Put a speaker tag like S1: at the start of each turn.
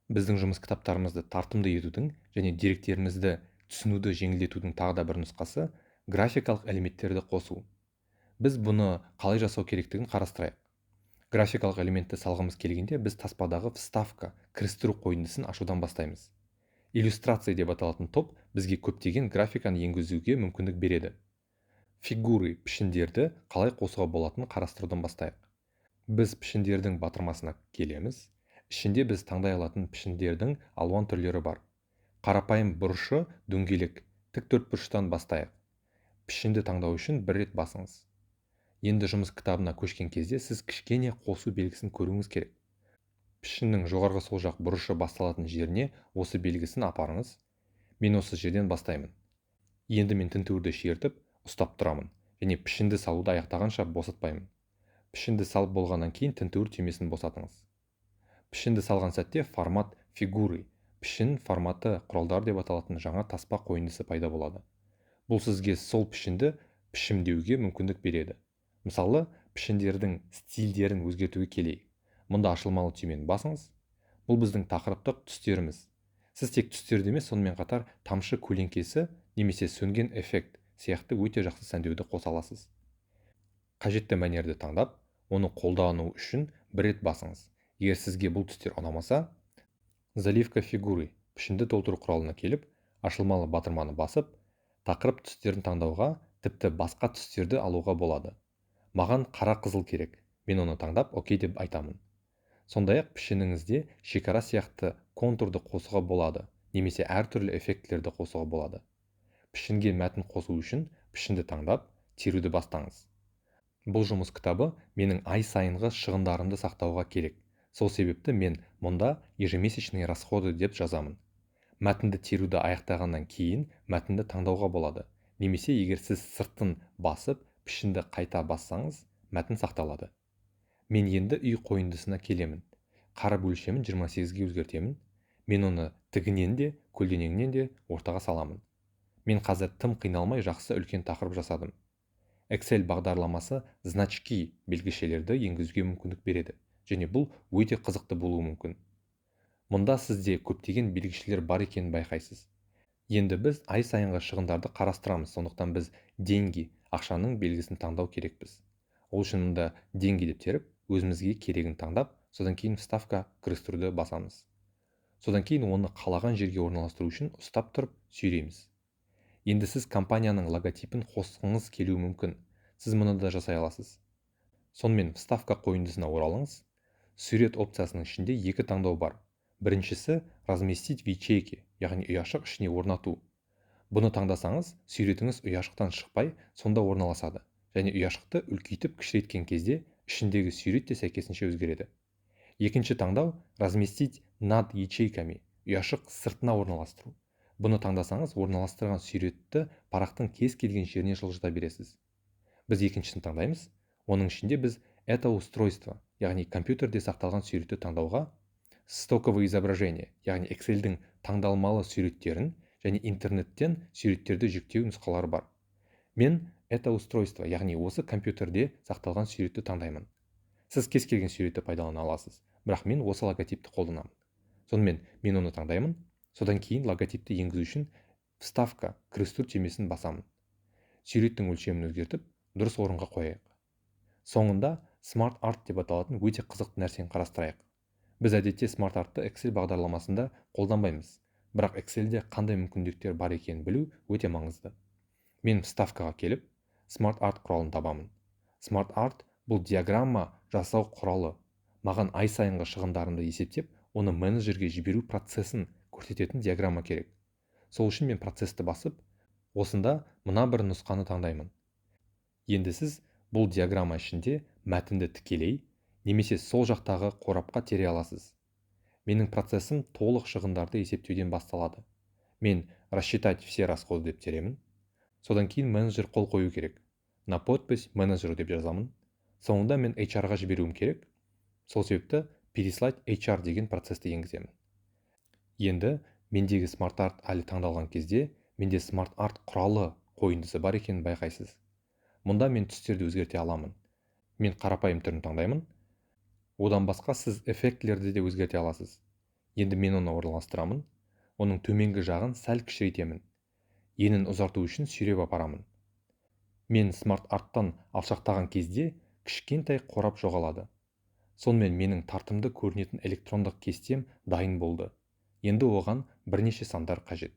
S1: Біздің жұмыс кітаптарымызды тартымды етудің және деректерімізді түсінуді жеңілдетудің тағы да бір нұсқасы графикалық элементтерді қосу. Біз бұны қалай жасау керектігін қарастырайық. Графикалық элементті салғымыз келгенде біз таспадағы вставка кірістіру қойындысын ашудан бастаймыз. Иллюстрация деп аталатын топ бізге көптеген графиканы енгізуге мүмкіндік береді. Фигуры пішіндерді қалай қосуға болатынын қарастырудан бастайық. Біз пішіндердің батырмасына келеміз. Ішінде біз таңдай алатын пішіндердің алуан түрлері бар. Қарапайым бұрышы, дөңгелек, тік төртбұрыштан бастайық. Пішінді таңдау үшін бір рет басыңыз. Енді жұмыс кітабына көшкен кезде сіз кішкене қосу белгісін көруіңіз керек. Пішіннің жоғарғы сол жақ бұрышы басталатын жеріне осы белгісін апарыңыз. Мен осы жерден бастаймын. Енді мен тінтуірді шертіп, ұстап тұрамын және пішінді салуды аяқтағанша босатпаймын. Пішінді салып болғаннан кейін тінтуір түймесін босатыңыз. Пішінді салған сәтте формат фигуры, пішін форматы құралдар деп аталатын жаңа таспа қойындысы пайда болады. Бұл сізге сол пішінді пішімдеуге мүмкіндік береді. Мысалы, пішіндердің стильдерін өзгертуге келейік. Мұнда ашылмалы түймені басыңыз. Бұл біздің тақырыптық түстеріміз. Сіз тек түстерді емес, сонымен қатар тамшы көлеңкесі немесе сөнген эффект сияқты өте жақсы сәндеуді қоса аласыз. Қажетті мәнерді таңдап, оны қолдану үшін бір рет басыңыз. Егер сізге бұл түстер ұнамаса, заливка фигуры пішінді толтыру құралына келіп, ашылмалы батырманы басып, тақырып түстерін таңдауға, тіпті басқа түстерді алуға болады. Маған қара қызыл керек, мен оны таңдап окей деп айтамын. Сондай-ақ пішініңізде шекара сияқты контурды қосуға болады, немесе әртүрлі эффектілерді қосуға болады. Пішінге мәтін қосу үшін пішінді таңдап, теруді бастаңыз. Бұл жұмыс кітабы менің ай сайынғы шығындарымды сақтауға керек. Сол себепті мен мұнда ежемесячные расходы деп жазамын. Мәтінді теруді аяқтағаннан кейін мәтінді таңдауға болады. Немесе егер сіз сыртын басып, пішінді қайта бассаңыз, мәтін сақталады. Мен енді үй қойындысына келемін. Қарап өлшемін 28-ге өзгертемін. Мен оны тігінен де, көлденеңінен де ортаға саламын. Мен қазір тым қиналмай жақсы үлкен тақырып жасадым. Excel бағдарламасы значки белгішелерді енгізуге мүмкіндік береді, және бұл өте қызықты болуы мүмкін. Мұнда сізде көптеген белгішелер бар екенін байқайсыз. Енді біз ай сайынғы шығындарды қарастырамыз, сондықтан біз деньги, ақшаның белгісін таңдау керекпіз. Ол үшін мұнда деньги деп теріп, өзімізге керегін таңдап, содан кейін вставка кірістіруді басамыз. Содан кейін оны қалаған жерге орналастыру үшін ұстап тұрып сүйрейміз. Енді сіз компанияның логотипін қосқыңыз келуі мүмкін. Сіз мұны да жасай аласыз. Сонымен вставка қойындысына оралыңыз. Сурет опциясының ішінде екі таңдау бар. Біріншісі разместить в ячейке, яғни ұяшық ішіне орнату. Бұны таңдасаңыз, суретіңіз ұяшықтан шықпай, сонда орналасады. Және ұяшықты үлкейтіп кішірейткен кезде ішіндегі сурет те сәйкесінше өзгереді. Екінші таңдау разместить над ячейками, ұяшық сыртына орналастыру. Бұны таңдасаңыз, орналастырған суретті парақтың кез келген жеріне жылжыта бересіз. Біз екіншісін таңдаймыз. Оның ішінде біз это устройство, яғни компьютерде сақталған суретті таңдауға, стоковое изображение, яғни Excel-дің таңдалмалы суреттерін және интернеттен суреттерді жүктеу нұсқалары бар. Мен это устройство, яғни осы компьютерде сақталған суретті таңдаймын. Сіз кез келген суретті пайдалана аласыз, бірақ мен осы логотипті қолданамын. Сонымен мен оны таңдаймын. Содан кейін логотипті енгізу үшін вставка кірістіру түймесін басамын. Суреттің өлшемін өзгертіп, дұрыс орынға қояйық. Соңында Smart Art деп аталатын өте қызықты нәрсені қарастырайық. Біз әдетте Smart Art'ты Excel бағдарламасында қолданбаймыз, бірақ Excel'де қандай мүмкіндіктер бар екенін білу өте маңызды. Мен вставкаға келіп, Smart Art құралын табамын. Smart Art бұл диаграмма жасау құралы. Маған ай сайынғы шығындарымды есептеп, оны менеджерге жіберу процесін көрсететін диаграмма керек. Сол үшін мен процесті басып, осында мына бір нұсқаны таңдаймын. Енді сіз бұл диаграмма ішінде мәтінді тікелей, немесе сол жақтағы қорапқа тере аласыз. Менің процессім толық шығындарды есептеуден басталады. Мен рассчитать все расходы деп теремін. Содан кейін менеджер қол қою керек. На подпись менеджеру деп жазамын. Соңында мен HR-ға жіберуім керек. Сол себепті переслать HR деген процесті енгіземін. Енді мендегі Smart Art әлі таңдалған кезде, менде Smart Art құралы қойындысы бар екенін байқайсыз. Мұнда мен түстерді өзгерте аламын. Мен қарапайым түрін таңдаймын. Одан басқа сіз эффектілерді де өзгерте аласыз. Енді мен оны орналастырамын. Оның төменгі жағын сәл кішірейтемін. Енін ұзарту үшін сүйреп апарамын. Мен смарт-арттан алшақтаған кезде кішкентай қорап жоғалады. Сонымен менің тартымды көрінетін электрондық кестем дайын болды. Енді оған бірнеше сандар қажет.